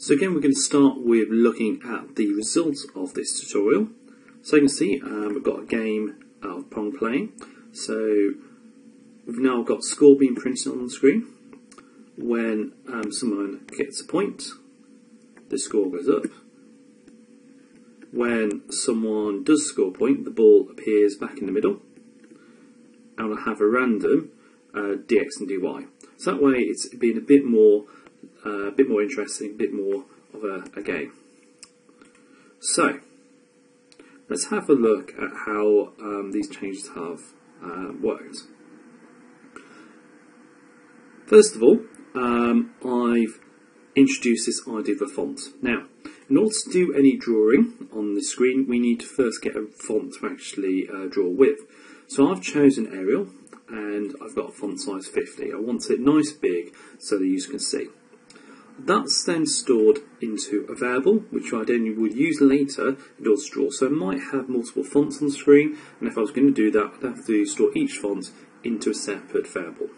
So again, we're going to start with looking at the results of this tutorial. So you can see we've got a game of pong playing. So we've now got score being printed on the screen. When someone gets a point, the score goes up. When someone does score a point, the ball appears back in the middle. And we'll have a random dx and dy. So that way it's been a bit more interesting, a bit more of a game. So let's have a look at how these changes have worked. First of all, I've introduced this idea of a font. Now, in order to do any drawing on the screen, we need to first get a font to actually draw with. So I've chosen Arial, and I've got a font size 50. I want it nice big so the user can see. That's then stored into a variable, which I then would use later in order to draw. So I might have multiple fonts on the screen, and if I was going to do that, I'd have to store each font into a separate variable.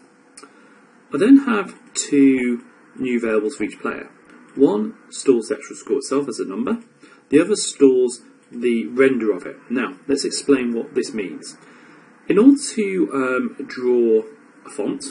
I then have two new variables for each player. One stores the actual score itself as a number, the other stores the render of it. Now, let's explain what this means. In order to draw a font,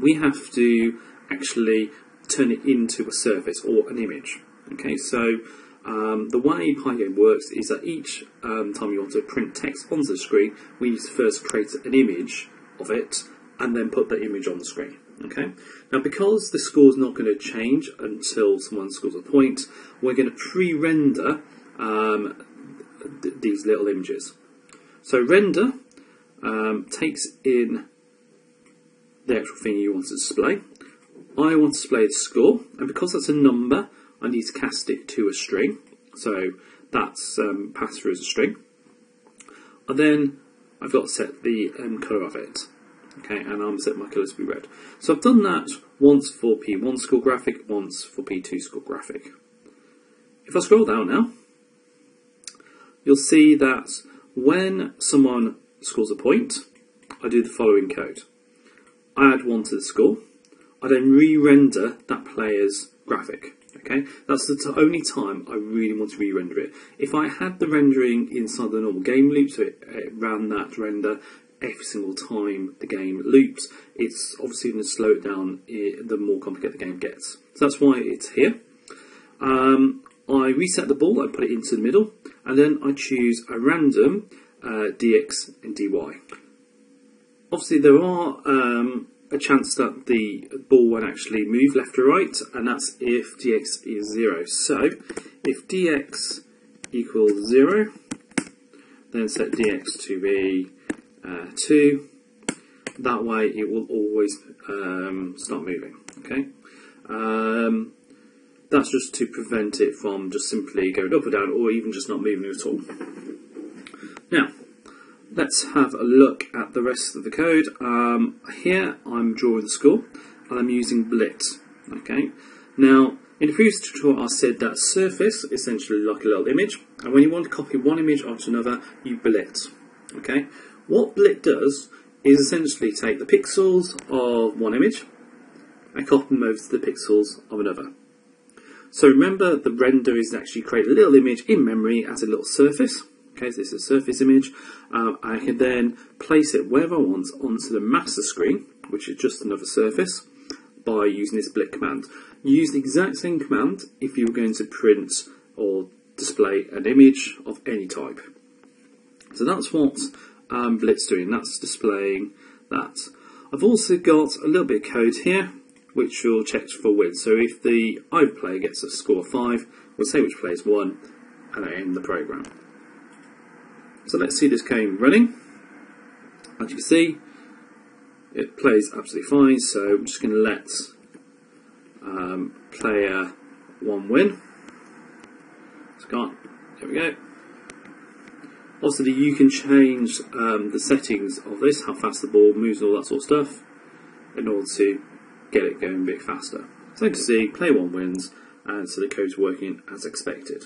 we have to actually turn it into a surface or an image. Okay, so the way pygame works is that each time you want to print text onto the screen, we need to first create an image of it and then put that image on the screen. Okay, now because the score is not going to change until someone scores a point, we're going to pre-render these little images. So render takes in the actual thing you want to display. I want to display the score, and because that's a number, I need to cast it to a string. So that's passed through as a string. And then I've got to set the colour of it. Okay, and I'm set my colours to be red. So I've done that once for P1 score graphic, once for P2 score graphic. If I scroll down now, you'll see that when someone scores a point, I do the following code. I add 1 to the score. I then re-render that player's graphic. Okay, that's the only time I really want to re-render it. If I had the rendering inside the normal game loop, so it ran that render every single time the game loops, it's obviously going to slow it down the more complicated the game gets. So that's why it's here. I reset the ball, I put it into the middle, and then I choose a random dx and dy. Obviously there are a chance that the ball won't actually move left or right, and that's if dx is 0. So if dx equals 0, then set dx to be 2. That way it will always start moving. Okay, that's just to prevent it from just simply going up or down, or even just not moving at all. Now, let's have a look at the rest of the code. Here I'm drawing the score, and I'm using blit. Okay. Now, in the previous tutorial I said that surface is essentially like a little image, and when you want to copy one image onto another, you blit. Okay. What blit does is essentially take the pixels of one image and copy them over to the pixels of another. So remember, the render is actually create a little image in memory as a little surface. Okay, so this is a surface image. I can then place it wherever I want onto the master screen, which is just another surface, by using this blit command. You use the exact same command if you were going to print or display an image of any type. So that's what blit's doing, that's displaying that. I've also got a little bit of code here which will check for width. So if the either player gets a score of 5, we'll say which player's won, and I end the program. So let's see this game running. As you can see, it plays absolutely fine, so I'm just going to let player 1 win. It's gone. There we go. Obviously you can change the settings of this, how fast the ball moves and all that sort of stuff, in order to get it going a bit faster. So you can see, player 1 wins, and so the code's working as expected.